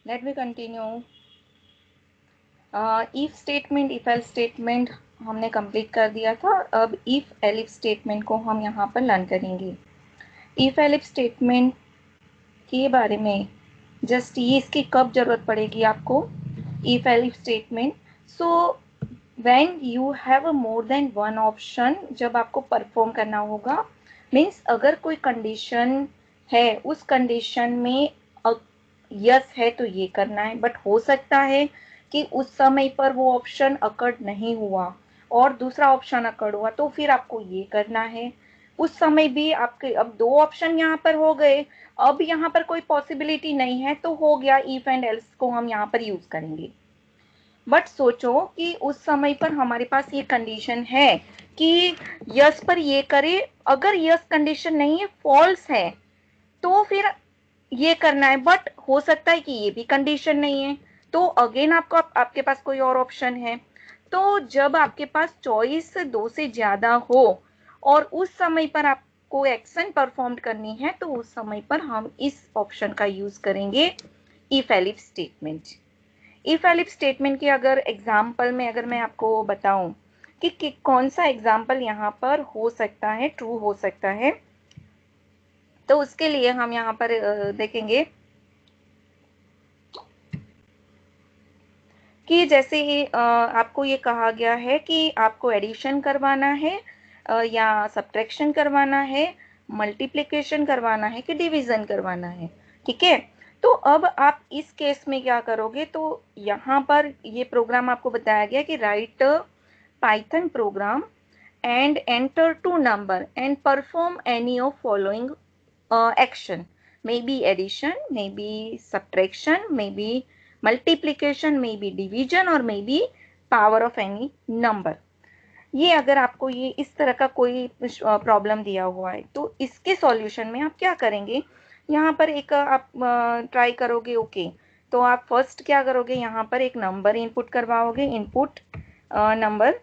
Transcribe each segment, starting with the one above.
Let me continue. If statement, if else statement हमने complete कर दिया था। अब इफ एलिफ स्टेटमेंट को हम यहाँ पर लर्न करेंगे। इफ एलिफ स्टेटमेंट के बारे में जस्ट ये इसकी कब जरूरत पड़ेगी आपको, if elif statement. So when you have more than one option, जब आपको परफॉर्म करना होगा, मीन्स अगर कोई कंडीशन है, उस कंडीशन में यस है तो ये करना है, बट हो सकता है कि उस समय पर वो ऑप्शन अकर्ड नहीं हुआ और दूसरा ऑप्शन अकर्ड हुआ, तो फिर आपको ये करना है। उस समय भी आपके अब दो ऑप्शन यहाँ पर हो गए, अब यहाँ पर कोई पॉसिबिलिटी नहीं है, तो हो गया इफ एंड एल्स को हम यहाँ पर यूज करेंगे। बट सोचो कि उस समय पर हमारे पास ये कंडीशन है कि यस पर ये करे, अगर यस कंडीशन नहीं है, फॉल्स है, तो फिर ये करना है। बट हो सकता है कि ये भी कंडीशन नहीं है, तो अगेन आपके पास कोई और ऑप्शन है। तो जब आपके पास चॉइस दो से ज्यादा हो और उस समय पर आपको एक्शन परफॉर्म करनी है, तो उस समय पर हम इस ऑप्शन का यूज करेंगे, if elif statement. If elif statement की अगर एग्जाम्पल में अगर मैं आपको बताऊं कि कौन सा एग्जाम्पल यहाँ पर हो सकता है, ट्रू हो सकता है, तो उसके लिए हम यहाँ पर देखेंगे कि जैसे ही आपको ये कहा गया है कि आपको एडिशन करवाना है या सब्ट्रैक्शन करवाना है, मल्टीप्लिकेशन करवाना है कि डिवीजन करवाना है, ठीक है। तो अब आप इस केस में क्या करोगे, तो यहाँ पर ये प्रोग्राम आपको बताया गया कि right Python programme and enter two number and perform any of following action, maybe addition, maybe subtraction, maybe multiplication, maybe division और maybe power of any number। ये अगर आपको ये इस तरह का कोई प्रॉब्लम दिया हुआ है, तो इसके सॉल्यूशन में आप क्या करेंगे, यहाँ पर एक आप ट्राई करोगे। ओके, तो आप फर्स्ट क्या करोगे, यहाँ पर एक नंबर इनपुट करवाओगे, इनपुट नंबर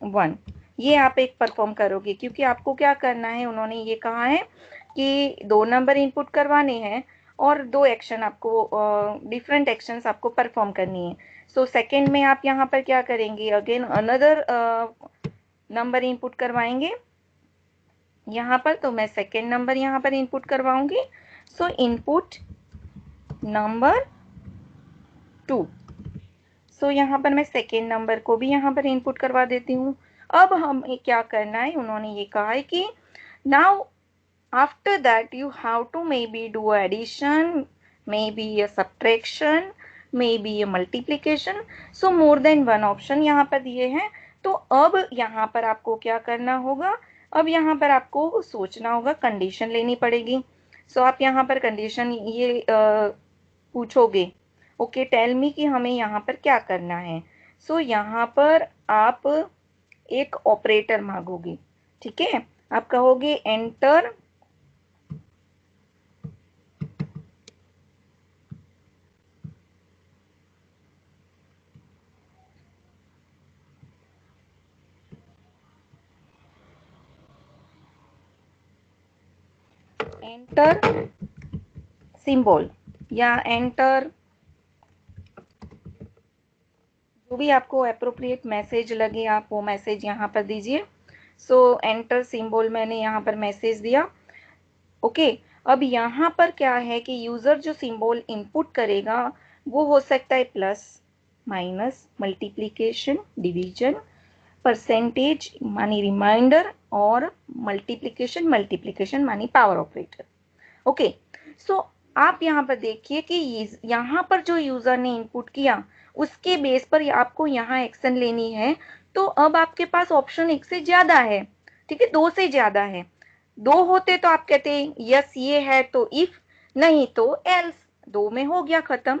1। ये आप एक परफॉर्म करोगे, क्योंकि आपको क्या करना है, उन्होंने ये कहा है कि दो नंबर इनपुट करवाने हैं और दो एक्शन आपको, डिफरेंट एक्शंस आपको परफॉर्म करनी है। सो सेकंड में आप यहाँ पर क्या करेंगे, अगेन अनदर नंबर इनपुट करवाएंगे यहाँ पर। तो मैं सेकंड नंबर यहाँ पर इनपुट करवाऊंगी। So input number 2। सो यहाँ पर मैं सेकेंड नंबर को भी यहाँ पर इनपुट करवा देती हूँ। अब हमें क्या करना है, उन्होंने ये कहा है कि now after that you have to maybe do addition, maybe a subtraction, maybe a multiplication. So more than one option यहाँ पर दिए हैं। तो अब यहाँ पर आपको क्या करना होगा, अब यहाँ पर आपको सोचना होगा, कंडीशन लेनी पड़ेगी। सो आप यहाँ पर कंडीशन ये पूछोगे, ओके टेल मी कि हमें यहाँ पर क्या करना है। सो यहाँ पर आप एक ऑपरेटर मांगोगे, ठीक है। आप कहोगे एंटर सिंबल या एंटर, जो भी आपको अप्रोप्रिएट मैसेज लगे आप वो मैसेज यहाँ पर दीजिए। सो एंटर सिंबल मैंने यहाँ पर मैसेज दिया। ओके, अब यहाँ पर क्या है कि यूजर जो सिंबल इनपुट करेगा वो हो सकता है plus, minus, multiplication, division, percentage मानी रिमाइंडर और मल्टीप्लीकेशन मानी पावर ऑपरेटर। ओके, सो आप यहाँ पर देखिए कि यहाँ पर जो यूजर ने इनपुट किया उसके बेस पर आपको यहाँ एक्शन लेनी है। तो अब आपके पास ऑप्शन एक से ज्यादा है, ठीक है, दो से ज्यादा है। दो होते तो आप कहते यस ये है तो इफ, नहीं तो एल्स, दो में हो गया खत्म।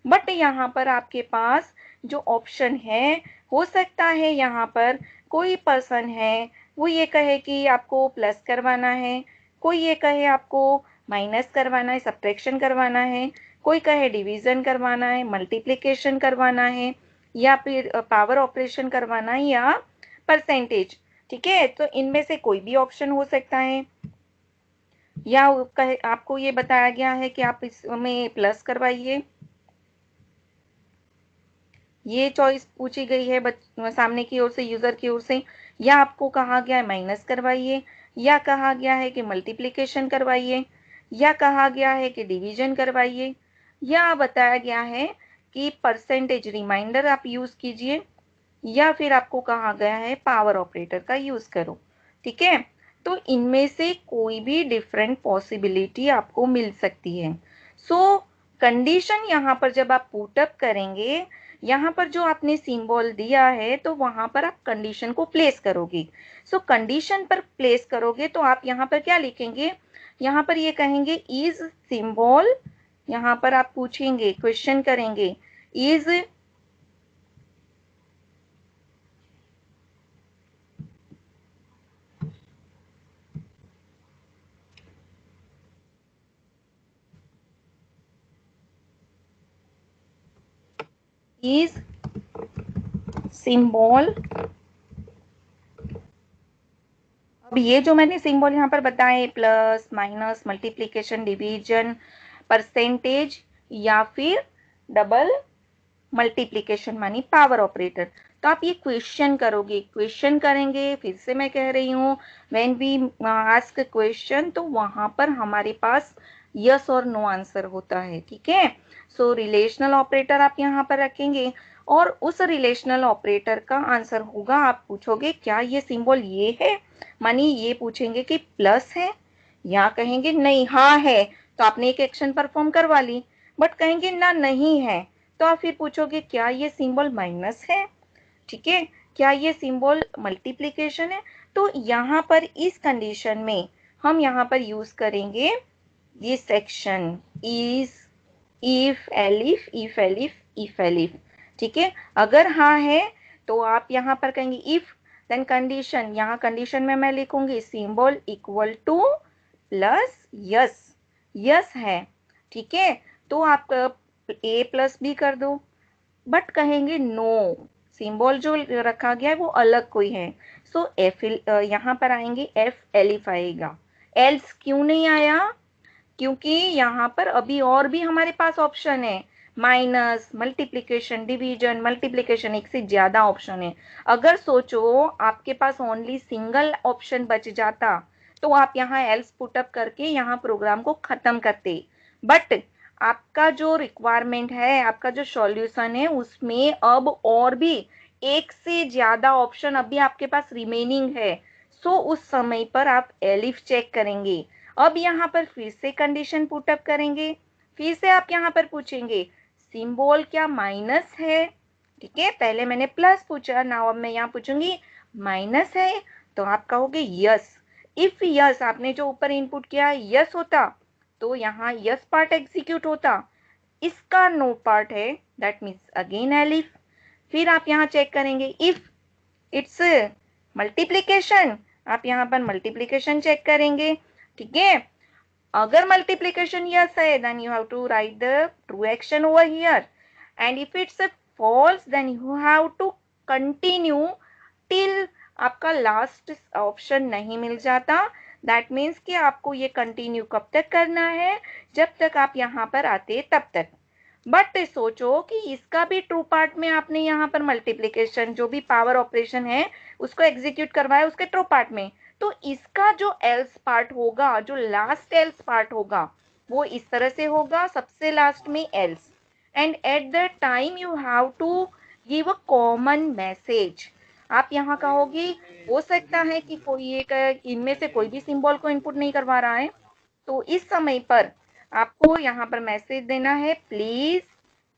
बट यहाँ पर आपके पास जो ऑप्शन है, हो सकता है यहाँ पर कोई पर्सन है वो ये कहे कि आपको प्लस करवाना है, कोई ये कहे आपको माइनस करवाना है, सब्ट्रैक्शन करवाना है, कोई कहे डिवीजन करवाना है, मल्टीप्लिकेशन करवाना है, या फिर पावर ऑपरेशन करवाना है, या परसेंटेज, ठीक है। तो इनमें से कोई भी ऑप्शन हो सकता है। या आपको ये बताया गया है कि आप इसमें प्लस करवाइए, ये चॉइस पूछी गई है सामने की ओर से, यूजर की ओर से, या आपको कहा गया है माइनस करवाइए, या कहा गया है कि मल्टीप्लिकेशन करवाइए, या कहा गया है कि डिवीजन करवाइए, या बताया गया है कि परसेंटेज रिमाइंडर आप यूज कीजिए, या फिर आपको कहा गया है पावर ऑपरेटर का यूज करो। ठीक है, तो इनमें से कोई भी डिफरेंट पॉसिबिलिटी आपको मिल सकती है। सो कंडीशन यहाँ पर जब आप पुटअप करेंगे, यहाँ पर जो आपने सिंबल दिया है तो वहां पर आप कंडीशन को प्लेस करोगे। सो कंडीशन पर प्लेस करोगे तो आप यहाँ पर क्या लिखेंगे, यहाँ पर ये कहेंगे इज सिंबल, यहाँ पर आप पूछेंगे, क्वेश्चन करेंगे, इज इज सिंबल, अब ये जो मैंने सिंबल यहाँ पर बताए, plus minus multiplication division percentage या फिर डबल मल्टीप्लिकेशन मानी पावर ऑपरेटर, तो आप ये क्वेश्चन करोगे, क्वेश्चन करेंगे। फिर से मैं कह रही हूँ, व्हेन वी आस्क क्वेश्चन तो वहां पर हमारे पास यस और नो आंसर होता है। ठीक है, सो रिलेशनल ऑपरेटर आप यहाँ पर रखेंगे और उस रिलेशनल ऑपरेटर का आंसर होगा, आप पूछोगे क्या ये सिंबल ये है, मानी ये पूछेंगे कि प्लस है, या कहेंगे नहीं हाँ है, तो आपने एक एक्शन परफॉर्म करवा ली। बट कहेंगे ना नहीं है, तो आप फिर पूछोगे क्या ये सिंबल माइनस है, ठीक है, क्या ये सिंबल मल्टीप्लिकेशन है। तो यहाँ पर इस कंडीशन में हम यहाँ पर यूज करेंगे ये section is, if elif, if elif, if elif. ठीक है, अगर हाँ है तो आप यहाँ पर कहेंगे इफ, देन कंडीशन, यहाँ कंडीशन में मैं लिखूंगी symbol equal two plus yes, yes है। ठीक है, तो आप ए प्लस बी कर दो, बट कहेंगे नो, सिंबल जो रखा गया है वो अलग कोई है। सो एफ, यहाँ पर आएंगे एफ एलिफ आएगा। एल्स क्यों नहीं आया, क्योंकि यहाँ पर अभी और भी हमारे पास ऑप्शन है, माइनस मल्टीप्लिकेशन डिवीजन मल्टीप्लिकेशन, एक से ज्यादा ऑप्शन है। अगर सोचो आपके पास ओनली सिंगल ऑप्शन बच जाता तो आप यहाँ एल्स पुटअप करके यहाँ प्रोग्राम को खत्म करते। बट आपका जो रिक्वायरमेंट है, आपका जो सॉल्यूशन है, उसमें अब और भी एक से ज्यादा ऑप्शन अभी आपके पास रिमेनिंग है। सो उस समय पर आप एलिफ चेक करेंगे। अब यहाँ पर फिर से कंडीशन पुटअप करेंगे, फिर से आप यहाँ पर पूछेंगे सिंबल क्या माइनस है। ठीक है, पहले मैंने प्लस पूछा, नाउ अब मैं यहाँ पूछूंगी माइनस है, तो आप कहोगे यस। इफ यस, आपने जो ऊपर इनपुट किया यस होता तो यहाँ यस पार्ट एग्जीक्यूट होता, इसका नो पार्ट है, दैट मीन्स अगेन एलिफ। फिर आप यहाँ चेक करेंगे इफ इट्स मल्टीप्लीकेशन, आप यहाँ पर मल्टीप्लीकेशन चेक करेंगे। ठीक है, अगर मल्टीप्लीकेशन यस है then you have to write the true action over here, and if it's false then you have to continue till आपका लास्ट ऑप्शन नहीं मिल जाता। दैट मीन्स कि आपको ये कंटिन्यू कब तक करना है, जब तक आप यहाँ पर आते तब तक। बट सोचो कि इसका भी ट्रू पार्ट में आपने यहाँ पर मल्टीप्लिकेशन जो भी पावर ऑपरेशन है उसको एग्जीक्यूट करवाया उसके ट्रू पार्ट में, तो इसका जो एल्स पार्ट होगा, जो लास्ट एल्स पार्ट होगा, वो इस तरह से होगा, सबसे लास्ट में else, and at the time you have to give a common message. आप यहाँ कहोगे हो सकता है कि कोई एक इनमें से कोई भी सिंबल को इनपुट नहीं करवा रहा है, तो इस समय पर आपको यहाँ पर मैसेज देना है please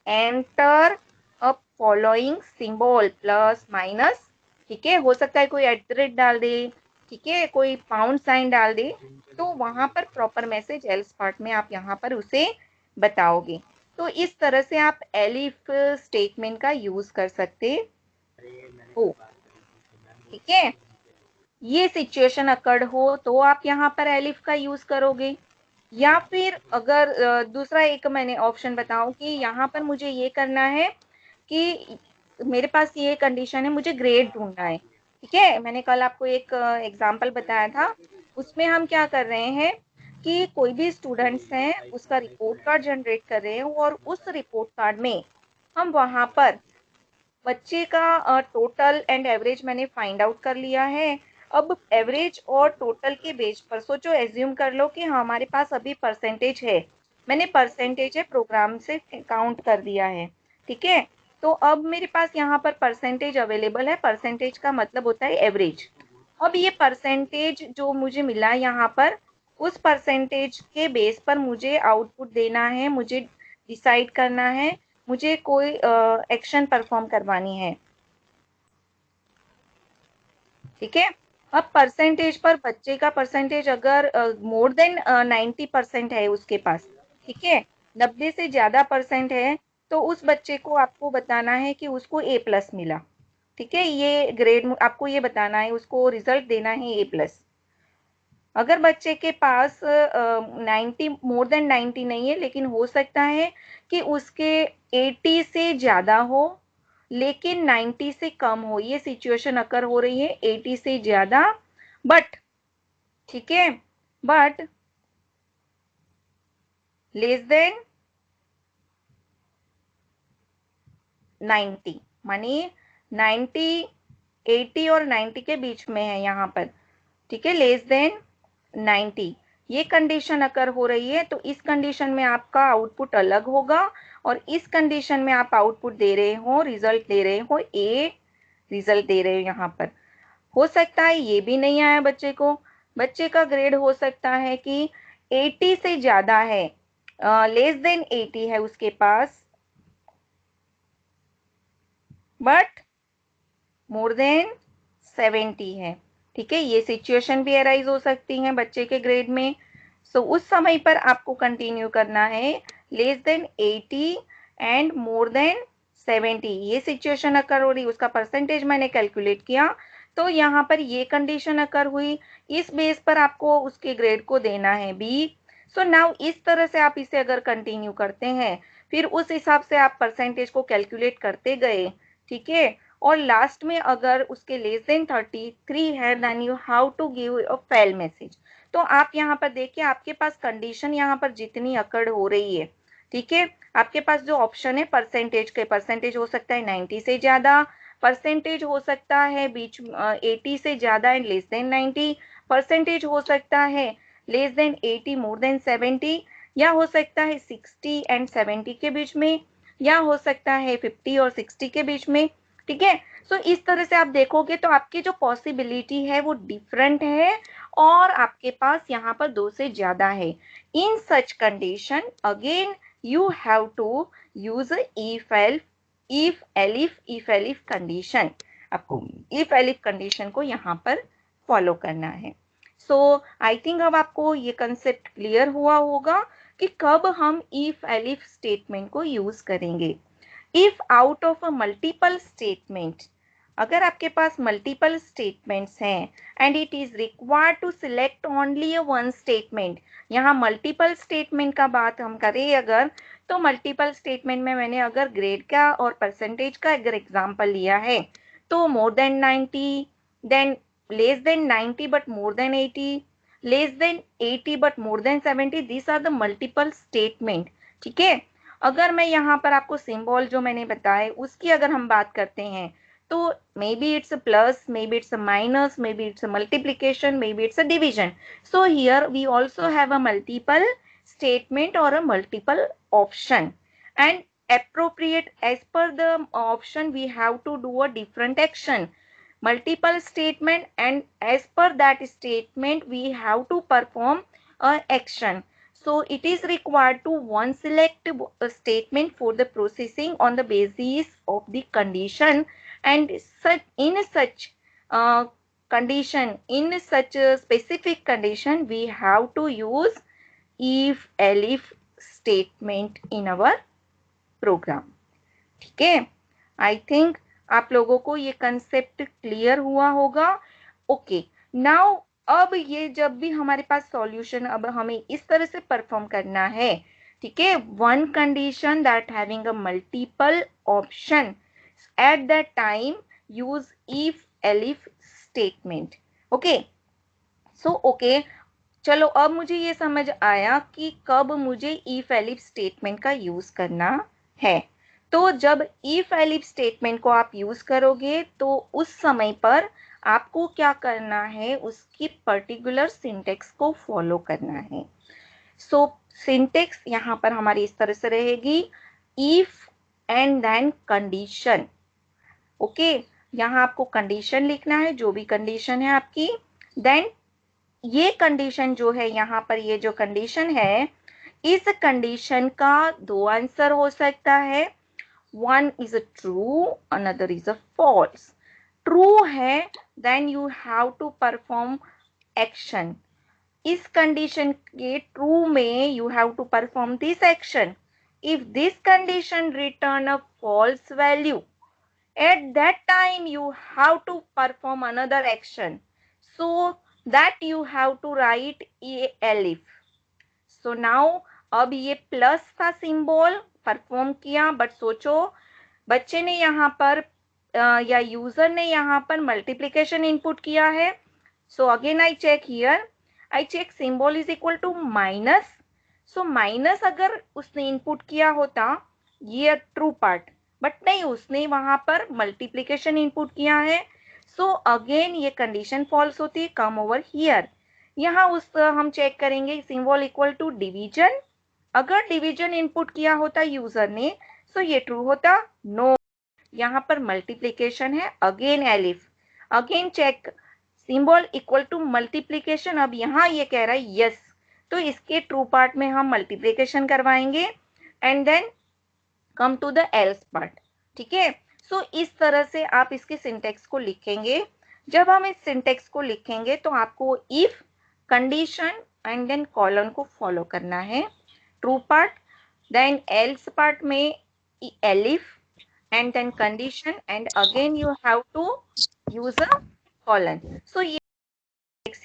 enter a following symbol plus minus. ठीक है, हो सकता है कोई एट द रेट डाल दे, ठीक है, कोई पाउंड साइन डाल दे, तो वहां पर प्रॉपर मैसेज एल्स पार्ट में आप यहाँ पर उसे बताओगे। तो इस तरह से आप एलिफ स्टेटमेंट का यूज कर सकते हो। ठीक है, ये सिचुएशन अकर्ड हो तो आप यहाँ पर एलिफ का यूज करोगे, या फिर अगर दूसरा एक मैंने ऑप्शन बताऊं कि यहाँ पर मुझे ये करना है कि मेरे पास ये कंडीशन है, मुझे ग्रेड ढूंढना है। ठीक है, मैंने कल आपको एक एग्जाम्पल बताया था, उसमें हम क्या कर रहे हैं कि कोई भी स्टूडेंट्स हैं उसका रिपोर्ट कार्ड जनरेट कर रहे हैं और उस रिपोर्ट कार्ड में हम वहां पर बच्चे का टोटल एंड एवरेज मैंने फाइंड आउट कर लिया है। अब एवरेज और टोटल के बेस पर सोचो, एज्यूम कर लो कि हमारे पास अभी परसेंटेज है, मैंने परसेंटेज है प्रोग्राम से काउंट कर दिया है, ठीक है। तो अब मेरे पास यहाँ पर परसेंटेज अवेलेबल है, परसेंटेज का मतलब होता है एवरेज। अब ये परसेंटेज जो मुझे मिला यहाँ पर, उस परसेंटेज के बेस पर मुझे आउटपुट देना है, मुझे डिसाइड करना है, मुझे कोई एक्शन परफॉर्म करवानी है, ठीक है। अब परसेंटेज पर बच्चे का परसेंटेज अगर मोर देन 90% है उसके पास, ठीक है, 90 से ज्यादा परसेंट है, तो उस बच्चे को आपको बताना है कि उसको A+ मिला, ठीक है। ये ग्रेड आपको ये बताना है, उसको रिजल्ट देना है A+। अगर बच्चे के पास 90 मोर देन 90 नहीं है, लेकिन हो सकता है कि उसके 80 से ज्यादा हो लेकिन 90 से कम हो, ये सिचुएशन अकर हो रही है, 80 से ज्यादा बट, ठीक है, बट लेस देन 90, मानी 90, 80 और 90 के बीच में है यहाँ पर, ठीक है, लेस देन 90, ये कंडीशन अकर हो रही है। तो इस कंडीशन में आपका आउटपुट अलग होगा, और इस कंडीशन में आप आउटपुट दे रहे हो, रिजल्ट दे रहे हो ए, रिजल्ट दे रहे हो यहाँ पर। हो सकता है ये भी नहीं आया बच्चे को, बच्चे का ग्रेड हो सकता है कि 80 से ज्यादा है, लेस देन 80 है उसके पास, बट मोर देन 70 है, ठीक है। ये सिचुएशन भी अराइज हो सकती है बच्चे के ग्रेड में। सो उस समय पर आपको कंटिन्यू करना है less than 80 and more than 70, ये सिचुएशन अकर हो रही, उसका परसेंटेज मैंने कैलकुलेट किया, तो यहाँ पर ये कंडीशन अकर हुई, इस बेस पर आपको उसके ग्रेड को देना है B। सो नाउ इस तरह से आप इसे अगर कंटिन्यू करते हैं, फिर उस हिसाब से आप परसेंटेज को कैलकुलेट करते गए, ठीक है, और लास्ट में अगर उसके लेस देन 33 है, then you how to give a fail message. तो आप यहाँ पर देखिए, आपके पास कंडीशन यहाँ पर जितनी अकड़ हो रही है, ठीक है, आपके पास जो ऑप्शन है परसेंटेज के, परसेंटेज हो सकता है 90 से ज्यादा, परसेंटेज हो सकता है बीच 80 से ज्यादा एंड लेस देन 90, परसेंटेज हो सकता है लेस देन 80 मोर देन 70, या हो सकता है 60 एंड 70 के बीच में, या हो सकता है 50 और 60 के बीच में, ठीक है। सो इस तरह से आप देखोगे तो आपकी जो पॉसिबिलिटी है वो डिफरेंट है, और आपके पास यहाँ पर 2 से ज्यादा है। In such condition again you have to use if elif condition, आपको इफ एलिफ कंडीशन को यहाँ पर फॉलो करना है। सो आई थिंक अब आपको ये कंसेप्ट क्लियर हुआ होगा कि कब हम इफ एलिफ स्टेटमेंट को यूज करेंगे। If out of a multiple statement, अगर आपके पास मल्टीपल स्टेटमेंट्स हैं and it is required to select only a one statement, यहाँ मल्टीपल स्टेटमेंट का बात हम करें अगर, तो मल्टीपल स्टेटमेंट में मैंने अगर ग्रेड का और परसेंटेज का अगर एग्जांपल लिया है, तो more than 90, then less than 90 but more than 80, less than 80 but more than 70, this are the multiple statement, ठीक है। अगर मैं यहाँ पर आपको सिंबल जो मैंने बताए उसकी अगर हम बात करते हैं, तो maybe it's a plus, maybe it's a minus, maybe it's a multiplication, maybe it's a division. So here we also have a multiple statement or a multiple option, and appropriate as per the option we have to do a different action, multiple statement, and as per that statement we have to perform a action. So it is required to one select a statement for the processing on the basis of the condition, and such in such condition, in such a specific condition we have to use if elif statement in our program, ठीक है। I think आप लोगों को ये concept clear हुआ होगा। Okay, now अब ये जब भी हमारे पास सॉल्यूशन अब हमें इस तरह से परफॉर्म करना है, ठीक है, one condition that having a multiple option, at that time use if elif statement. Okay, so okay, चलो अब मुझे ये समझ आया कि कब मुझे इफ एलिफ स्टेटमेंट का यूज करना है। तो जब इफ एलिफ स्टेटमेंट को आप यूज करोगे तो उस समय पर आपको क्या करना है, उसकी पर्टिकुलर सिंटेक्स को फॉलो करना है। सो सिंटेक्स यहाँ पर हमारी इस तरह से रहेगी, if and then condition. Okay, यहाँ आपको कंडीशन लिखना है, जो भी कंडीशन है आपकी। देन ये कंडीशन जो है यहाँ पर, ये जो कंडीशन है, इस कंडीशन का दो आंसर हो सकता है। One is a true, another is a false. True है then you have to perform action. इस कंडीशन के ट्रू में you have to perform this action. If this condition return a false value, at that time you have to perform another action, so that you have to write a elif. so now अब ये plus था symbol perform किया, but सोचो बच्चे ने यहाँ पर या यूजर ने यहाँ पर मल्टीप्लिकेशन इनपुट किया है। So again I check here, I check symbol is equal to minus. सो माइनस अगर उसने इनपुट किया होता, ये ट्रू पार्ट, बट नहीं, उसने वहां पर मल्टीप्लिकेशन इनपुट किया है। सो अगेन ये कंडीशन फॉल्स होती है, कम ओवर हियर। यहाँ उस हम चेक करेंगे सिंबल इक्वल टू डिवीजन। अगर डिवीजन इनपुट किया होता यूजर ने, सो ये ट्रू होता। नो, यहाँ पर मल्टीप्लिकेशन है, again elif. Again check symbol equal to multiplication. अब यहाँ ये कह रहा है यस, तो इसके ट्रू पार्ट में हम मल्टीप्लिकेशन करवाएंगे and then come to the else part. ठीक है, सो इस तरह से आप इसके सिंटेक्स को लिखेंगे। जब हम इस सिंटेक्स को लिखेंगे तो आपको if, condition and then colon को फॉलो करना है। True part, then else part में elif and then condition, and again you have to use a colon. So ये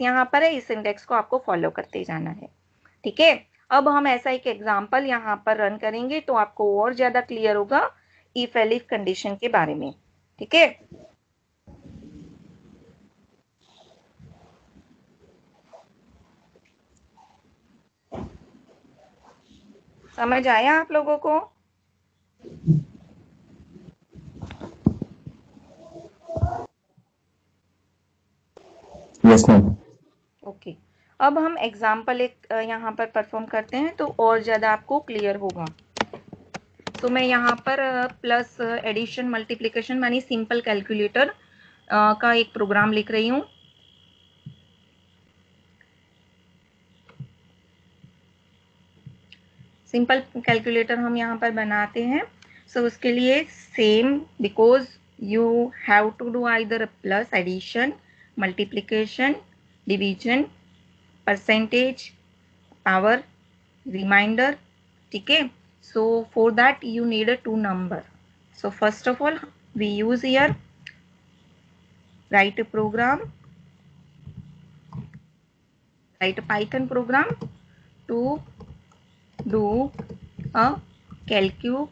यहाँ पर है, इस सिंटेक्स को आपको फॉलो करते जाना है। ठीक है, अब हम ऐसा एक एग्जाम्पल यहाँ पर रन करेंगे तो आपको और ज्यादा क्लियर होगा इफ एलिफ कंडीशन के बारे में। ठीक है, समझ आया आप लोगों को? Yes ma'am. ओके, अब हम एग्जाम्पल एक यहाँ पर परफॉर्म करते हैं तो और ज्यादा आपको क्लियर होगा। तो मैं यहाँ पर प्लस एडिशन मल्टीप्लिकेशन मानी सिंपल कैलकुलेटर का एक प्रोग्राम लिख रही हूँ। सिंपल कैलकुलेटर हम यहाँ पर बनाते हैं। सो उसके लिए same, because you have to do either plus addition, multiplication, division, percentage, power, remainder. ठीक है, so for that you need a two number. So first of all we use here, write a program, write a Python program to do a calculation.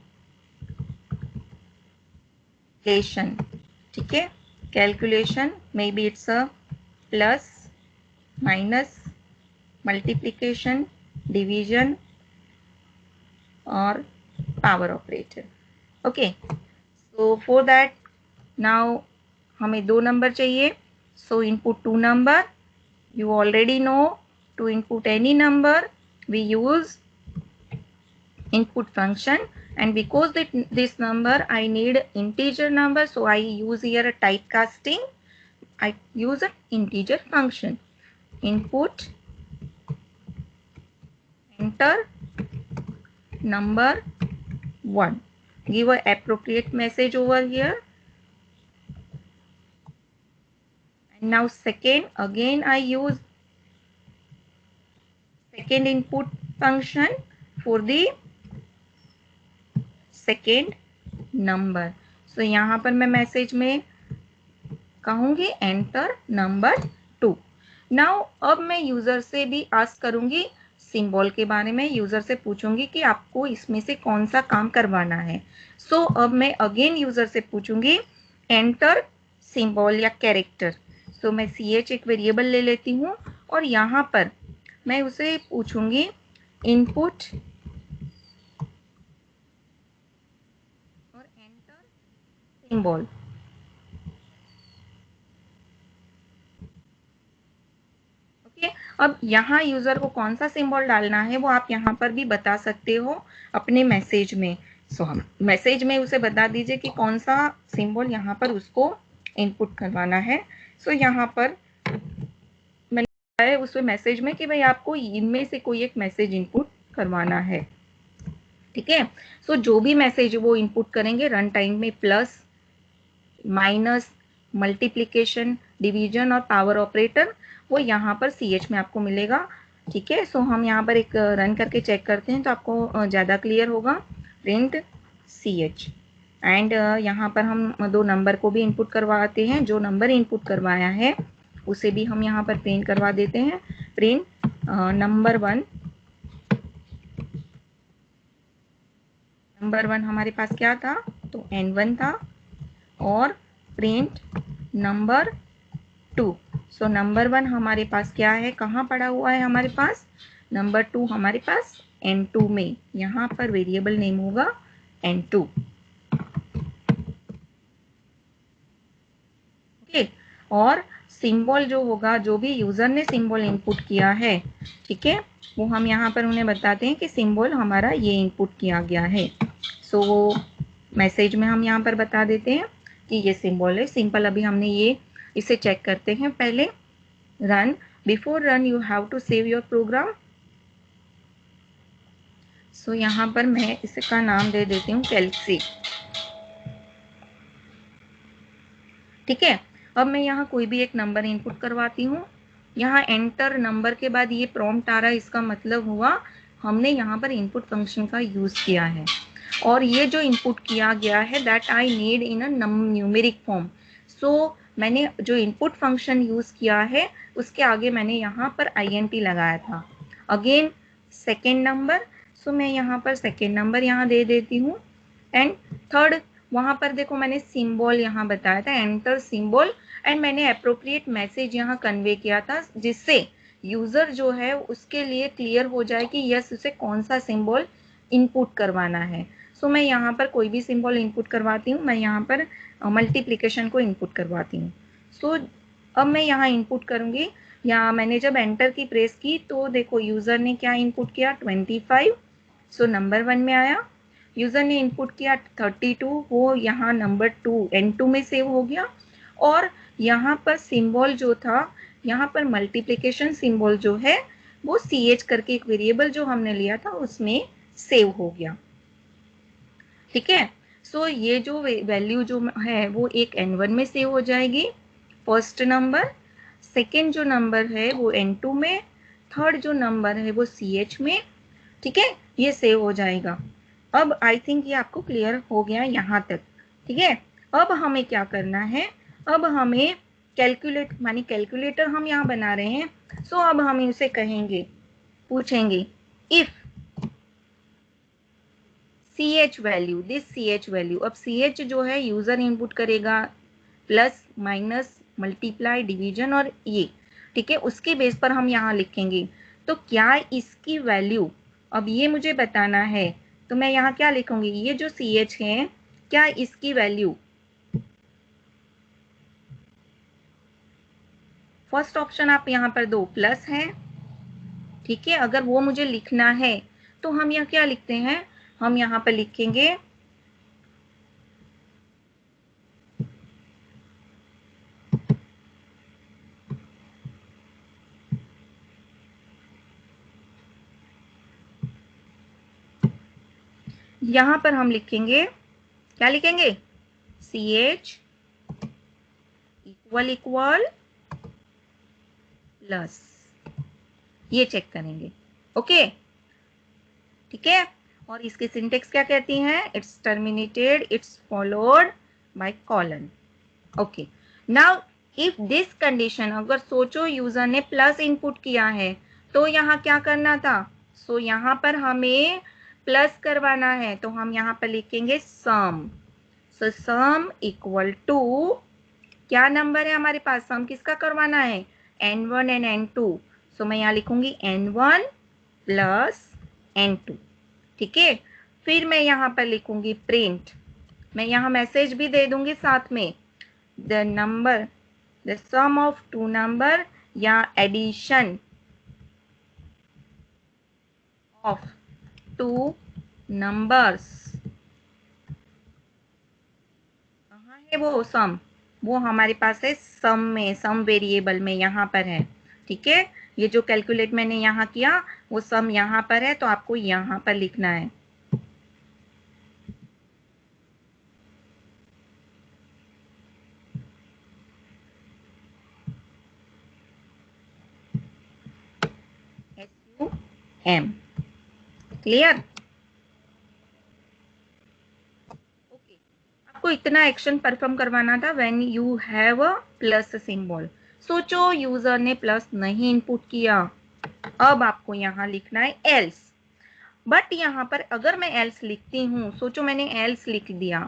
ठीक है, calculation, maybe it's a plus, minus, multiplication, division or power operator. Okay, so for that now हमें दो number चाहिए। so input two number, you already know to input any number we use input function, and because this number I need integer number, so I use here a typecasting. I use an integer function, input, enter number 1, give a appropriate message over here. And now second, again I use second input function for the second number. so यहाँ पर मैं message में कहूंगी enter number 2। Now अब मैं user से भी ask करूंगी सिंबल के बारे में, यूजर से पूछूंगी कि आपको इसमें से कौन सा काम करवाना है। सो अब मैं अगेन यूजर से पूछूंगी एंटर सिंबल या कैरेक्टर। सो मैं ch एक वेरिएबल ले लेती हूँ और यहाँ पर मैं उसे पूछूंगी इनपुट। सिंबल। ओके, अब यहाँ यूजर को कौन सा सिंबल डालना है वो आप यहाँ पर भी बता सकते हो अपने मैसेज में। सो हम मैसेज में उसे बता दीजिए कि कौन सा सिंबल यहाँ पर उसको इनपुट करवाना है। सो यहाँ पर मैंने बताया उस मैसेज में कि भाई आपको इनमें से कोई एक मैसेज इनपुट करवाना है। ठीक है, सो जो भी मैसेज वो इनपुट करेंगे रन टाइम में प्लस, माइनस, मल्टीप्लिकेशन, डिवीजन और पावर ऑपरेटर, वो यहाँ पर CH में आपको मिलेगा। ठीक है, सो हम यहाँ पर एक रन करके चेक करते हैं तो आपको ज़्यादा क्लियर होगा। प्रिंट CH एंड यहाँ पर हम दो नंबर को भी इनपुट करवाते हैं। जो नंबर इनपुट करवाया है उसे भी हम यहाँ पर प्रिंट करवा देते हैं। प्रिंट नंबर वन हमारे पास क्या था, तो N1 था। और प्रिंट नंबर 2। सो नंबर 1 हमारे पास क्या है, कहाँ पड़ा हुआ है हमारे पास, नंबर 2 हमारे पास N2 में। यहाँ पर वेरिएबल नेम होगा N2। ओके, और सिंबल जो होगा, जो भी यूजर ने सिंबल इनपुट किया है, ठीक है, वो हम यहाँ पर उन्हें बताते हैं कि सिंबल हमारा ये इनपुट किया गया है। सो मैसेज में हम यहाँ पर बता देते हैं कि ये सिंबल है। सिंपल अभी हमने ये इसे चेक करते हैं पहले। Run, before run you have to save your program. So यहाँ पर मैं इसका नाम दे देती हूँ कैल्सी। ठीक है, अब मैं यहाँ कोई भी एक नंबर इनपुट करवाती हूँ। यहाँ एंटर नंबर के बाद ये प्रॉम्प्ट आ रहा है, इसका मतलब हुआ हमने यहाँ पर इनपुट फंक्शन का यूज किया है। और ये जो इनपुट किया गया है that I need in a numeric form. So मैंने जो इनपुट फंक्शन यूज किया है उसके आगे मैंने यहाँ पर INT लगाया था। अगेन सेकेंड नंबर, सो मैं यहाँ पर सेकेंड नंबर यहाँ दे देती हूँ। एंड थर्ड, वहां पर देखो मैंने सिंबल यहाँ बताया था, एंटर सिंबल, एंड मैंने अप्रोप्रिएट मैसेज यहाँ कन्वे किया था जिससे यूजर जो है उसके लिए क्लियर हो जाए कि यस उसे कौन सा सिंबल इनपुट करवाना है। सो मैं यहाँ पर कोई भी सिंबल इनपुट करवाती हूँ। मैं यहाँ पर मल्टीप्लिकेशन को इनपुट करवाती हूँ। सो अब मैं यहाँ इनपुट करूंगी। यहाँ मैंने जब एंटर की प्रेस की तो देखो यूजर ने क्या इनपुट किया, 25। सो नंबर 1 में आया। यूजर ने इनपुट किया 32, वो यहाँ नंबर 2 N2 में सेव हो गया। और यहाँ पर सिंबल जो था, यहाँ पर मल्टीप्लिकेशन सिंबल जो है वो CH करके एक वेरिएबल जो हमने लिया था उसमें सेव हो गया। ठीक है, सो ये जो वैल्यू जो है वो एक N1 में सेव हो जाएगी, फर्स्ट नंबर। सेकेंड जो नंबर है वो N2 में, थर्ड जो नंबर है वो CH में। ठीक है, ये सेव हो जाएगा। अब आई थिंक ये आपको क्लियर हो गया यहाँ तक। ठीक है, अब हमें क्या करना है, अब हमें कैलकुलेट मानी कैलकुलेटर हम यहाँ बना रहे हैं। सो अब हम इसे कहेंगे, पूछेंगे if CH value, this CH value. अब CH जो है यूजर इनपुट करेगा, प्लस, माइनस, मल्टीप्लाई, डिवीजन और ये। ठीक है, उसके बेस पर हम यहाँ लिखेंगे। तो क्या इसकी वैल्यू, अब ये मुझे बताना है, तो मैं यहाँ क्या लिखूंगी, ये जो CH है क्या इसकी वैल्यू, फर्स्ट ऑप्शन आप यहाँ पर दो प्लस है। ठीक है, अगर वो मुझे लिखना है तो हम यहाँ क्या लिखते हैं, हम यहाँ पर लिखेंगे यहाँ पर हम लिखेंगे, क्या लिखेंगे, CH इक्वल इक्वल प्लस, ये चेक करेंगे। ओके, ठीक है, और इसके सिंटेक्स क्या कहती हैं, it's terminated, it's followed by colon. Okay, now if this condition, अगर सोचो यूजर ने प्लस इनपुट किया है तो यहाँ क्या करना था, सो यहाँ पर हमें प्लस करवाना है, तो हम यहाँ पर लिखेंगे सम। सो सम इक्वल टू, क्या नंबर है हमारे पास, सम किसका करवाना है, N1 एंड N2। सो मैं यहाँ लिखूंगी N1 प्लस N2। ठीक है, फिर मैं यहाँ पर लिखूंगी प्रिंट, मैं यहाँ मैसेज भी दे दूंगी साथ में, the sum of two number या एडिशन ऑफ टू नंबर्स। कहाँ है वो सम? वो हमारे पास है सम में, सम वेरिएबल में, यहाँ पर है। ठीक है, ये जो कैलकुलेट मैंने यहाँ किया वो सम यहाँ पर है, तो आपको यहाँ पर लिखना है। SUM। क्लियर? ओके, आपको इतना एक्शन परफॉर्म करवाना था when you have a plus symbol. सोचो यूजर ने प्लस नहीं इनपुट किया, अब आपको यहाँ लिखना है एल्स। बट यहाँ पर अगर मैं एल्स लिखती हूँ, सोचो मैंने एल्स लिख दिया,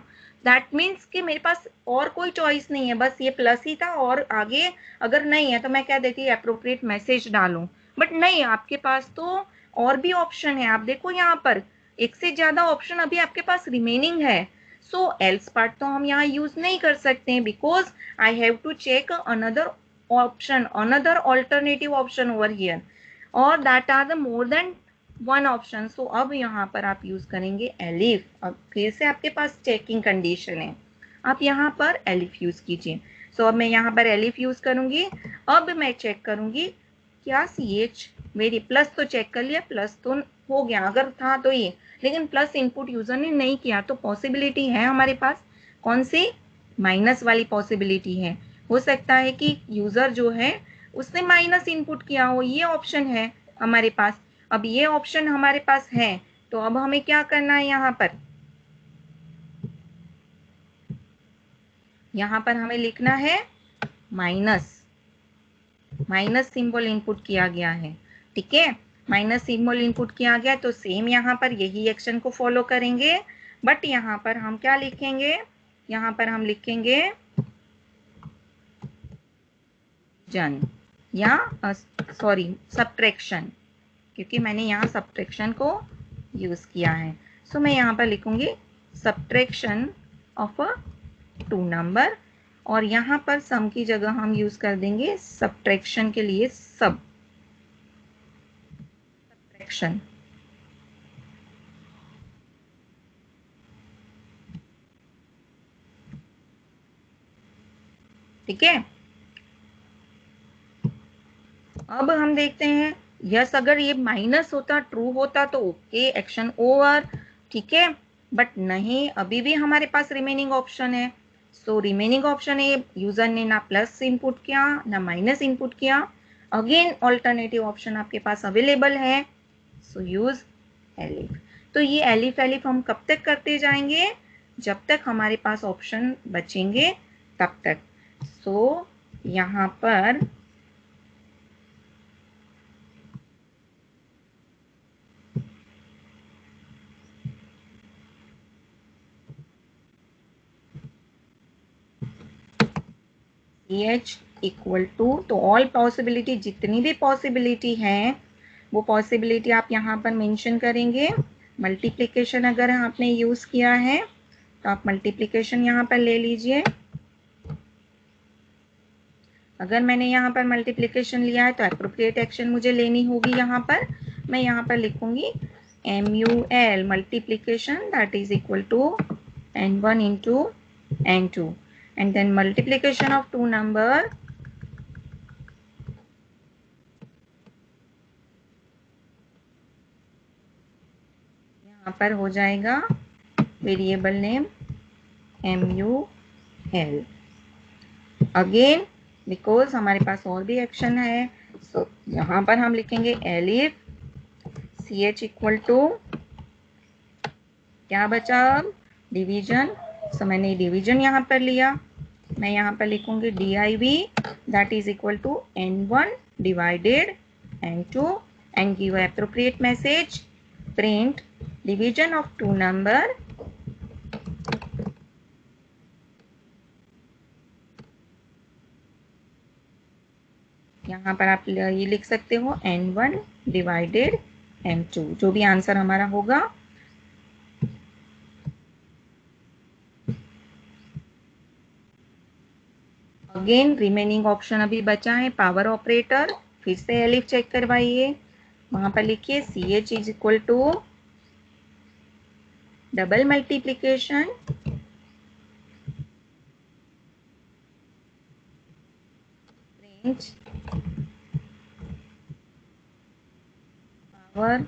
दैट मीन्स कि मेरे पास और कोई चॉइस नहीं है, बस ये प्लस ही था और आगे अगर नहीं है तो मैं क्या देती, अप्रोप्रिएट मैसेज डालूं। बट नहीं, आपके पास तो और भी ऑप्शन है। आप देखो यहाँ पर एक से ज्यादा ऑप्शन अभी आपके पास रिमेनिंग है। सो एल्स पार्ट तो हम यहाँ यूज नहीं कर सकते हैं, because I have to check another option, another alternative option over here, और that are the more than one option. So अब यहाँ पर आप यूज करेंगे एलिफ। अब फिर से आपके पास चेकिंग कंडीशन है, आप यहाँ पर एलिफ यूज कीजिए। सो अब मैं यहाँ पर एलिफ यूज करूंगी। अब मैं चेक करूंगी क्या CH, मेरी प्लस तो चेक कर लिया, प्लस तो हो गया अगर था तो ये, लेकिन प्लस इनपुट यूजर ने नहीं किया, तो पॉसिबिलिटी है हमारे पास कौन सी, माइनस वाली पॉसिबिलिटी है। हो सकता है कि यूजर जो है उसने माइनस इनपुट किया हो, ये ऑप्शन है हमारे पास। अब ये ऑप्शन हमारे पास है, तो अब हमें क्या करना है, यहाँ पर हमें लिखना है माइनस, माइनस सिंबल इनपुट किया गया है। ठीक है, माइनस सिंबल इनपुट किया गया, तो सेम यहाँ पर यही एक्शन को फॉलो करेंगे। बट यहाँ पर हम क्या लिखेंगे, यहाँ पर हम लिखेंगे जन या सॉरी सब्ट्रैक्शन, क्योंकि मैंने यहाँ सब्ट्रैक्शन को यूज किया है। सो मैं यहाँ पर लिखूंगी subtraction of a two number, और यहाँ पर सम की जगह हम यूज कर देंगे सब्ट्रैक्शन के लिए सब्ट्रैक्शन। ठीक है, अब हम देखते हैं, यस अगर ये माइनस होता, ट्रू होता तो ओके, एक्शन ओवर। ठीक है, बट नहीं, अभी भी हमारे पास रिमेनिंग ऑप्शन है। सो रिमेनिंग ऑप्शन है, यूजर ने ना प्लस इनपुट किया ना माइनस इनपुट किया, अगेन ऑल्टरनेटिव ऑप्शन आपके पास अवेलेबल है। सो यूज एलिफ। तो ये एलिफ एलिफ हम कब तक करते जाएंगे, जब तक हमारे पास ऑप्शन बचेंगे तब तक। सो यहाँ पर CH इक्वल टू, तो ऑल पॉसिबिलिटी, जितनी भी पॉसिबिलिटी है वो पॉसिबिलिटी आप यहाँ पर मेंशन करेंगे। मल्टीप्लिकेशन अगर आपने यूज किया है तो आप मल्टीप्लिकेशन यहाँ पर ले लीजिए। अगर मैंने यहाँ पर मल्टीप्लिकेशन लिया है तो एप्रोप्रिएट एक्शन मुझे लेनी होगी। यहाँ पर मैं यहाँ पर लिखूंगी MUL multiplication that is equal to N1 into N2, and then multiplication of two number यहाँ पर हो जाएगा variable name MUL। Again because हमारे पास और भी एक्शन है, सो यहाँ पर हम लिखेंगे एलिफ CH इक्वल टू, क्या बचा अब, डिवीजन। सो मैंने डिवीजन यहाँ पर लिया, मैं यहाँ पर लिखूंगी DIV that is equal to N1 divided N2 and give appropriate message, print division of two number यहाँ पर आप ये लिख सकते हो N1 डिवाइडेड N2, जो भी आंसर हमारा होगा। अगेन रिमेनिंग ऑप्शन अभी बचा है पावर ऑपरेटर, फिर से एलिफ चेक करवाइए, वहां पर लिखिए CH is equal to double multiplication range power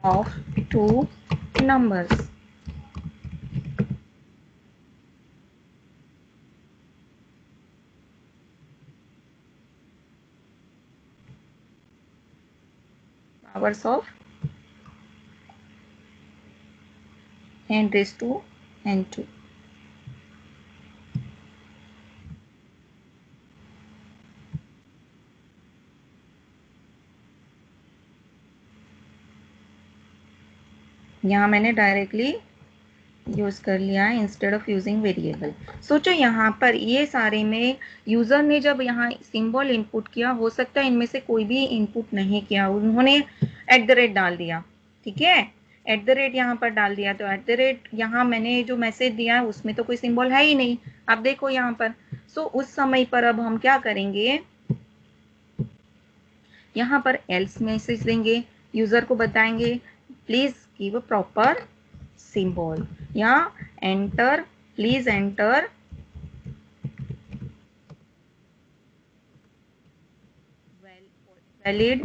of two numbers. Powers of n raised to n2. यहाँ मैंने डायरेक्टली यूज कर लिया है इंस्टेड ऑफ यूजिंग वेरिएबल। सोचो यहाँ पर ये सारे में यूजर ने जब यहाँ सिंबल इनपुट किया, हो सकता है इनमें से कोई भी इनपुट नहीं किया, उन्होंने @ डाल दिया, ठीक है, @ यहाँ पर डाल दिया, तो @ यहाँ मैंने जो मैसेज दिया है उसमें तो कोई सिंबल है ही नहीं, आप देखो यहाँ पर। सो उस समय पर अब हम क्या करेंगे, यहाँ पर एल्स मैसेज देंगे, यूजर को बताएंगे please give a proper symbol, या enter please enter valid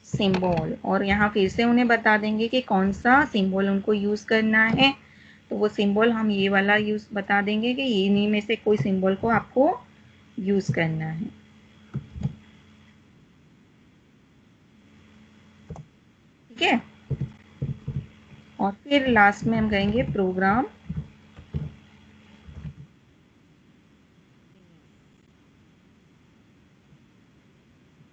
symbol, और यहाँ फिर से उन्हें बता देंगे कि कौन सा सिंबल उनको यूज करना है। तो वो सिंबल हम ये वाला यूज बता देंगे कि इन्हीं में से कोई सिंबल को आपको यूज करना है, ठीक है। और फिर लास्ट में हम कहेंगे प्रोग्राम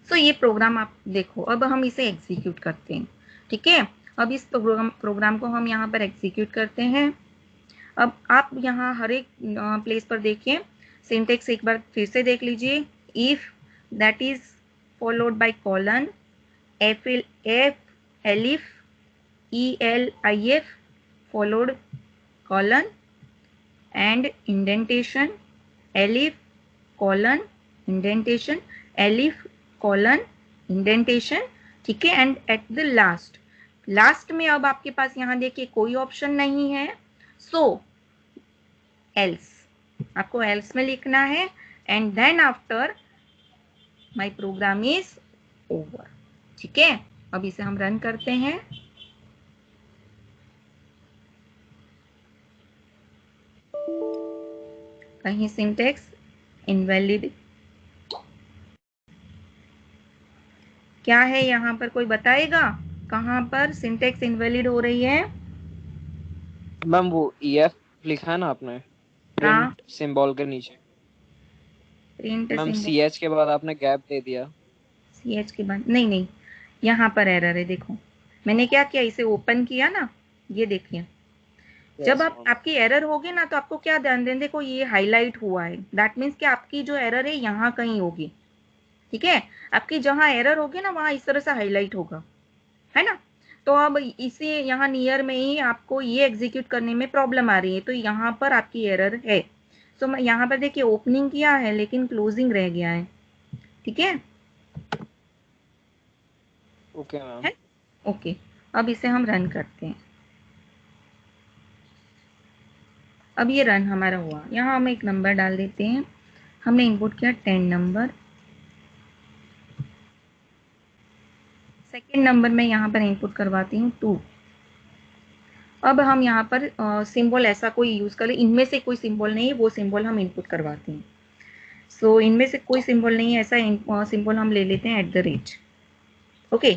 तो ये प्रोग्राम आप देखो, अब हम इसे एग्जीक्यूट करते हैं, ठीक है। अब इस प्रोग्राम को हम यहाँ पर एग्जीक्यूट करते हैं। अब आप यहाँ हर एक प्लेस पर देखिए, सिंटेक्स एक बार फिर से देख लीजिए, if that is followed by colon, F elif ELIF followed colon and indentation, elif colon indentation, elif colon indentation, ठीक है। एंड एट द लास्ट में अब आपके पास यहाँ देखिए कोई ऑप्शन नहीं है, सो एल्स, आपको एल्स में लिखना है, and then after my program is over, ठीक है। अब इसे हम रन करते हैं। कहीं सिंटेक्स इनवैलिड क्या है, यहाँ पर कोई बताएगा कहाँ पर सिंटेक्स इनवैलिड हो रही है? मैम वो EF लिखा है ना आपने प्रिंट सिंबल के नीचे, प्रिंट मैम सिंबल CH के बाद आपने गैप दे दिया। CH के बाद नहीं, यहाँ पर एरर है, देखो मैंने क्या किया, इसे ओपन किया ना, ये देखिए, जब आपकी एरर होगी ना तो आपको क्या ध्यान दें, देखो ये हाईलाइट हुआ है, दैट मीन्स कि आपकी जो एरर है यहाँ कहीं होगी, ठीक है। आपकी जहां एरर होगी ना वहां इस तरह से हाईलाइट होगा, है ना। तो अब इसी यहाँ नियर में ही आपको ये एग्जीक्यूट करने में प्रॉब्लम आ रही है, तो यहाँ पर आपकी एरर है। तो मैं यहाँ पर देखिए ओपनिंग किया है लेकिन क्लोजिंग रह गया है, ठीक है। Okay ma'am. ओके, अब इसे हम रन करते हैं। अब ये रन हमारा हुआ, यहाँ हम एक नंबर डाल देते हैं, हमने इनपुट किया 10 नंबर, सेकेंड नंबर में यहाँ पर इनपुट करवाती हूँ 2। अब हम यहाँ पर सिंबल ऐसा कोई यूज करें, इनमें से कोई सिंबल नहीं है, वो सिंबल हम इनपुट करवाते हैं। सो इनमें से कोई सिंबल नहीं है, ऐसा सिंबल हम ले लेते हैं @ ओके।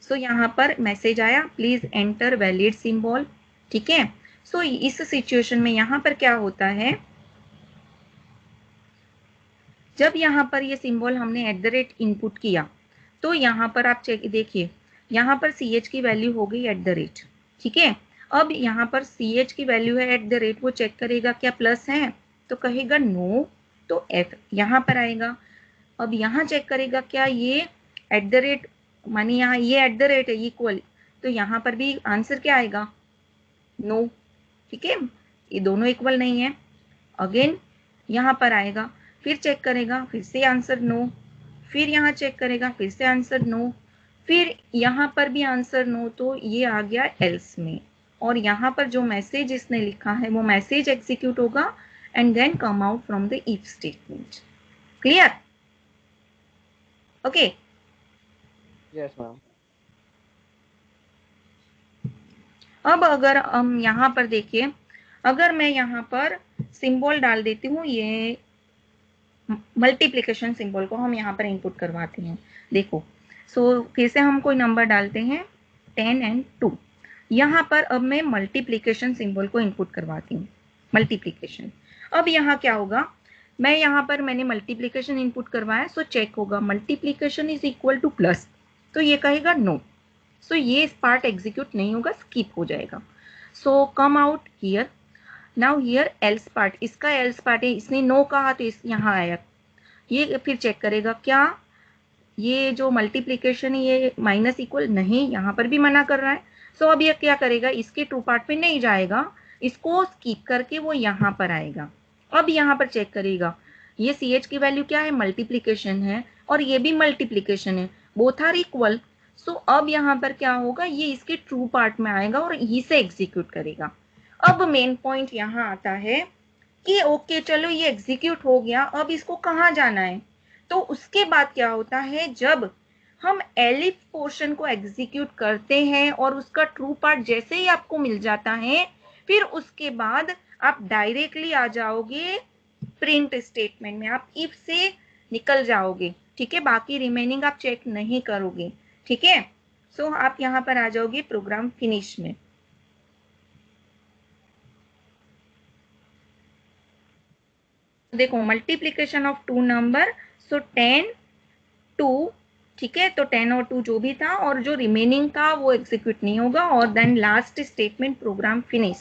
सो यहाँ पर मैसेज आया प्लीज एंटर वैलिड सिंबल, ठीक है। सो इस सिचुएशन में यहाँ पर क्या होता है, जब यहाँ पर ये सिंबल हमने @ इनपुट किया तो यहाँ पर आप चेक देखिए, यहाँ पर CH की वैल्यू हो गई @ ठीक है। अब यहाँ पर CH की वैल्यू है @ वो चेक करेगा क्या प्लस है, तो कहेगा नो, तो F यहाँ पर आएगा। अब यहाँ चेक करेगा क्या ये @ मानी यहाँ ये @ है इक्वल, तो यहाँ पर भी आंसर क्या आएगा, नो, ठीक है। ये दोनों इक्वल नहीं है। अगेन यहाँ पर आएगा, फिर चेक करेगा, फिर से आंसर नो, फिर यहाँ चेक करेगा, फिर से आंसर नो, फिर यहाँ पर भी आंसर नो, तो ये आ गया एल्स में। और यहाँ पर जो मैसेज इसने लिखा है वो मैसेज एग्जीक्यूट होगा and then come out from the if statement. Clear? Okay. Yes ma'am. अब अगर हम यहाँ पर देखिए, अगर मैं यहाँ पर सिंबल डाल देती हूँ, ये मल्टीप्लिकेशन सिंबल को हम यहाँ पर इनपुट करवाते हैं। देखो, सो कैसे हम कोई नंबर डालते हैं 10 and 2। यहाँ पर अब मैं मल्टीप्लिकेशन सिंबल को इनपुट करवाती हूँ, मल्टीप्लिकेशन। अब यहाँ क्या होगा, मैं यहाँ पर मैंने मल्टीप्लिकेशन इनपुट करवाया, सो चेक होगा multiplication is equal two plus, तो ये कहेगा नो, सो ये पार्ट एग्जीक्यूट नहीं होगा, स्किप हो जाएगा। So come out here. Now here else part, इसका एल्स पार्ट है, इसने नो कहा तो इस यहाँ आया, ये फिर चेक करेगा क्या ये जो मल्टीप्लिकेशन है ये माइनस इक्वल, नहीं, यहाँ पर भी मना कर रहा है। सो अब ये क्या करेगा, इसके ट्रू पार्ट में नहीं जाएगा, इसको स्किप करके वो यहाँ पर आएगा। अब यहाँ पर चेक करेगा, ये CH की वैल्यू क्या है, मल्टीप्लिकेशन है, और ये भी मल्टीप्लिकेशन है, बोथ आर इक्वल। सो अब यहाँ पर क्या होगा, ये इसके ट्रू पार्ट में आएगा और इसे एग्जीक्यूट करेगा। अब मेन पॉइंट यहाँ आता है कि ओके चलो ये एग्जीक्यूट हो गया, अब इसको कहाँ जाना है। तो उसके बाद क्या होता है, जब हम एलिफ पोर्शन को एग्जीक्यूट करते हैं और उसका ट्रू पार्ट जैसे ही आपको मिल जाता है, फिर उसके बाद आप डायरेक्टली आ जाओगे प्रिंट स्टेटमेंट में, आप इफ से निकल जाओगे। ठीक है, बाकी रिमेनिंग आप चेक नहीं करोगे। ठीक है, सो आप यहाँ पर आ जाओगे प्रोग्राम फिनिश में। देखो, मल्टीप्लिकेशन ऑफ टू नंबर, सो 10 2, ठीक है, तो 10 और 2 जो भी था, और जो रिमेनिंग था वो एग्जीक्यूट नहीं होगा। और then last statement program finish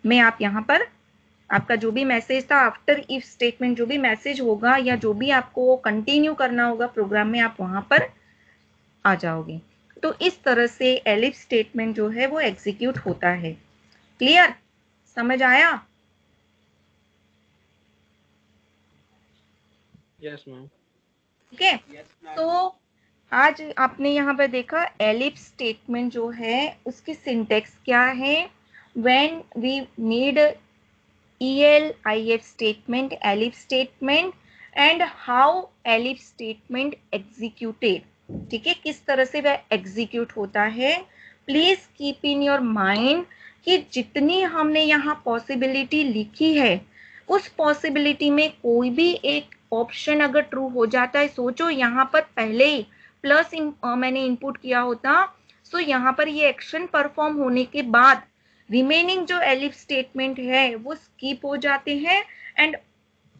में आप यहाँ पर आपका जो भी मैसेज था आफ्टर इफ स्टेटमेंट, जो भी मैसेज होगा या जो भी आपको कंटिन्यू करना होगा प्रोग्राम में, आप वहां पर आ जाओगे। तो इस तरह से एलिफ स्टेटमेंट जो है वो एग्जीक्यूट होता है। क्लियर? समझ आया? Yes ma'am. ठीक है, तो आज आपने यहाँ पर देखा एलिफ स्टेटमेंट जो है उसकी सिंटेक्स क्या है, when we need ELIF statement, elif statement, and how elif statement executed. ठीक है, किस तरह से वह एग्जीक्यूट होता है। Please keep in your mind कि जितनी हमने यहाँ पॉसिबिलिटी लिखी है, उस पॉसिबिलिटी में कोई भी एक ऑप्शन अगर ट्रू हो जाता है, सोचो यहाँ पर पहले ही प्लस मैंने इनपुट किया होता, सो यहाँ पर ये एक्शन परफॉर्म होने के बाद रिमेनिंग जो एलिफ स्टेटमेंट है वो स्किप हो जाते हैं and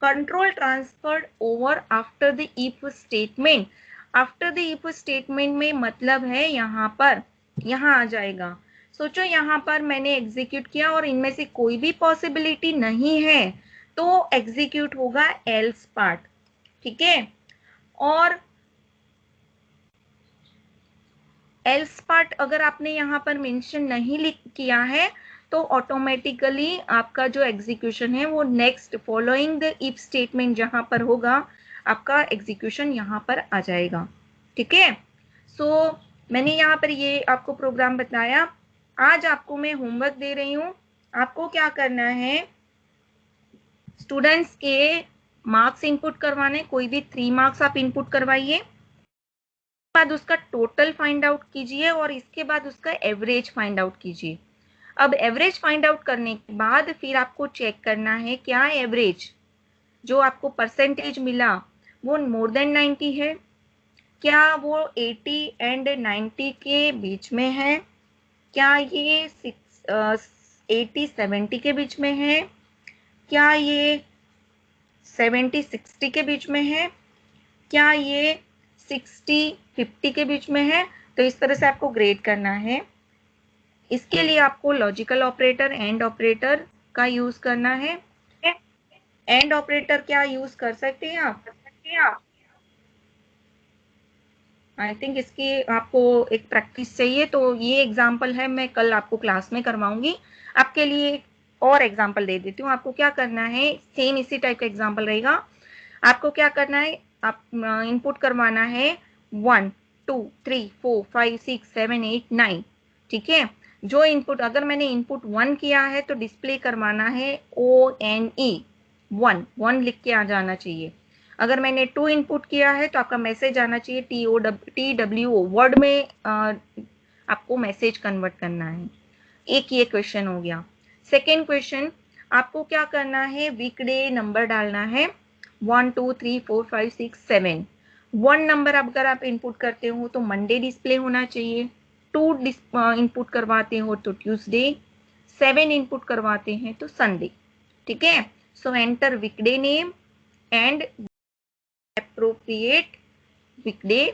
control transferred over after the if statement. After the if statement में मतलब है यहाँ पर यहाँ आ जाएगा। सोचो यहाँ पर मैंने एग्जीक्यूट किया और इनमें से कोई भी पॉसिबिलिटी नहीं है, तो एग्जीक्यूट होगा एल्स पार्ट। ठीक है, और एल्स पार्ट अगर आपने यहाँ पर मेंशन नहीं किया है तो ऑटोमेटिकली आपका जो एग्जीक्यूशन है वो next following the if statement जहां पर होगा आपका एग्जीक्यूशन यहाँ पर आ जाएगा। ठीक है, सो मैंने यहाँ पर ये आपको प्रोग्राम बताया। आज आपको मैं होमवर्क दे रही हूँ, आपको क्या करना है, स्टूडेंट्स के मार्क्स इनपुट करवाने, कोई भी 3 मार्क्स आप इनपुट करवाइए, बाद उसका टोटल फाइंड आउट कीजिए और इसके बाद उसका एवरेज फाइंड आउट कीजिए। अब एवरेज फाइंड आउट करने के बाद फिर आपको चेक करना है क्या एवरेज जो आपको परसेंटेज मिला वो मोर देन 90 है, क्या वो 80 एंड 90 के बीच में है, क्या ये 80 70 के बीच में है, क्या ये 70 60 के बीच में है, क्या ये 60 50 के बीच में है। तो इस तरह से आपको ग्रेड करना है। इसके लिए आपको लॉजिकल ऑपरेटर एंड ऑपरेटर का यूज करना है। एंड ऑपरेटर क्या यूज कर सकते हैं आप, आई थिंक इसकी आपको एक प्रैक्टिस चाहिए, तो ये एग्जांपल है, मैं कल आपको क्लास में करवाऊंगी। आपके लिए और एग्जाम्पल दे देती हूँ। आपको क्या करना है, सेम इसी टाइप का एग्जाम्पल रहेगा। आपको क्या करना है, आप इनपुट करवाना है 1 2 3 4 5 6 7 8 9। ठीक है, जो इनपुट, अगर मैंने इनपुट 1 किया है तो डिस्प्ले करवाना है ONE 1 लिख के आ जाना चाहिए। अगर मैंने 2 इनपुट किया है तो आपका मैसेज आना चाहिए TWO, वर्ड में आपको मैसेज कन्वर्ट करना है। एक ये क्वेश्चन हो गया। सेकेंड क्वेश्चन, आपको क्या करना है, वीकडे नंबर डालना है 1 2 3 4 5 6 7। 1 नंबर अगर आप इनपुट करते हो तो मंडे डिस्प्ले होना चाहिए, 2 इनपुट करवाते हो तो ट्यूसडे, 7 इनपुट करवाते हैं तो संडे। ठीक है, सो enter weekday name and appropriate weekday,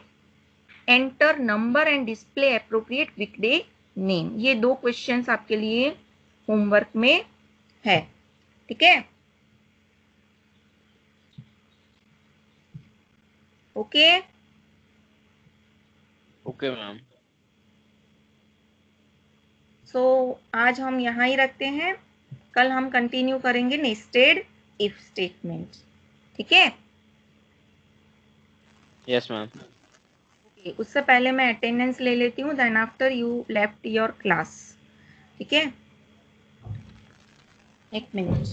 enter number and display appropriate weekday name। ये 2 क्वेश्चंस आपके लिए होमवर्क में है। ठीक है, ओके। Okay ma'am. सो आज हम यहाँ ही रखते हैं, कल हम कंटिन्यू करेंगे नेस्टेड इफ स्टेटमेंट। ठीक है, यस मैम। उससे पहले मैं अटेंडेंस ले लेती हूँ, then after you left your class. ठीक है, 1 मिनट।